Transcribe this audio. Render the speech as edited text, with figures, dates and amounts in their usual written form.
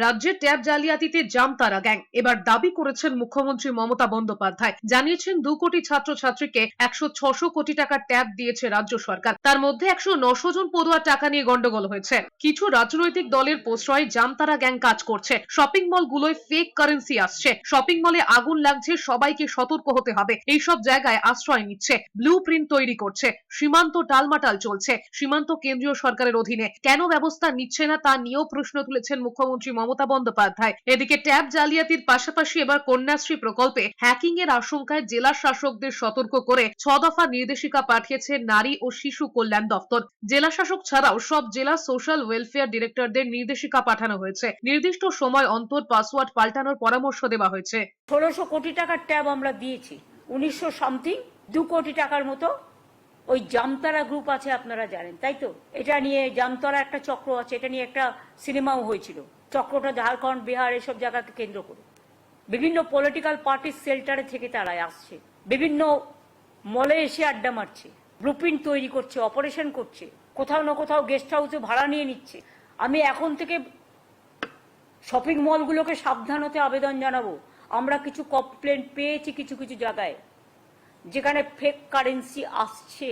রাজ্যে tab জালিয়াতিতে Jamtara gang. এবার দাবি করেছেন মুখ্যমন্ত্রী মমতা বন্দ্যোপাধ্যায়। জানিয়েছেন 2 কোটি ছাত্রছাত্রীকে 100-600 কোটি টাকার ট্যাব দিয়েছে রাজ্য সরকার। তার মধ্যে 100-900 জন পড়ুয়ার টাকা নিয়ে গন্ডগোল হয়েছে। কিছু রাজনৈতিক দলের প্রশ্রয়ে জামতারা গ্যাং কাজ করছে। শপিং মল গুলোয় ফেক কারেন্সি আসছে। শপিং মলে আগুন লাগছে, সবাইকে সতর্ক হতে হবে। এইসব জায়গায় আশ্রয় নিচ্ছে, ব্লু প্রিন্ট তৈরি করছে। সীমান্ত টালমাটাল চলছে। সীমান্ত কেন্দ্রীয় সরকারের অধীনে, কেন ব্যবস্থা নিচ্ছে না তা নিয়েও প্রশ্ন তুলেছেন মুখ্যমন্ত্রী মমতা বন্দ্যোপাধ্যায়। এদিকে ট্যাব জালিয়াতির পাশাপাশি এবার কন্যাশ্রী প্রকল্পে হ্যাকিং এর আশঙ্কায় জেলা শাসকদের সতর্ক করে 6 দফা নির্দেশিকা পাঠিয়েছে নারী ও শিশু কল্যাণ দপ্তর। জেলা শাসক ছাড়াও সব জেলা সোশ্যাল ওয়েলফেয়ার ডিরেক্টরদের নির্দেশিকা পাঠানো হয়েছে। নির্দিষ্ট সময় অন্তর পাসওয়ার্ড পাল্টানোর পরামর্শ দেওয়া হয়েছে। 1600 কোটি টাকার ট্যাব আমরা দিয়েছি, 1900 সামথিং 2 কোটি টাকার মতো ওই জামতারা গ্রুপ আছে, আপনারা জানেন তাই তো। এটা নিয়ে জামতারা একটা চক্র আছে, এটা নিয়ে একটা সিনেমাও হয়েছিল। চক্রটা ঝাড়খণ্ড, বিহার এসব জায়গাকে কেন্দ্র করে বিভিন্ন পলিটিক্যাল পার্টির সেল্টারে থেকে তারা আসছে, বিভিন্ন মলে এসে আড্ডা মারছে, ব্লুপ্রিন্ট তৈরি করছে, অপারেশন করছে, কোথাও না কোথাও গেস্ট হাউসে ভাড়া নিয়ে নিচ্ছে। আমি এখন থেকে শপিং মলগুলোকে সাবধান হতে আবেদন জানাবো। আমরা কিছু কমপ্লেন পেয়েছি কিছু কিছু জায়গায় যেখানে ফেক কারেন্সি আসছে।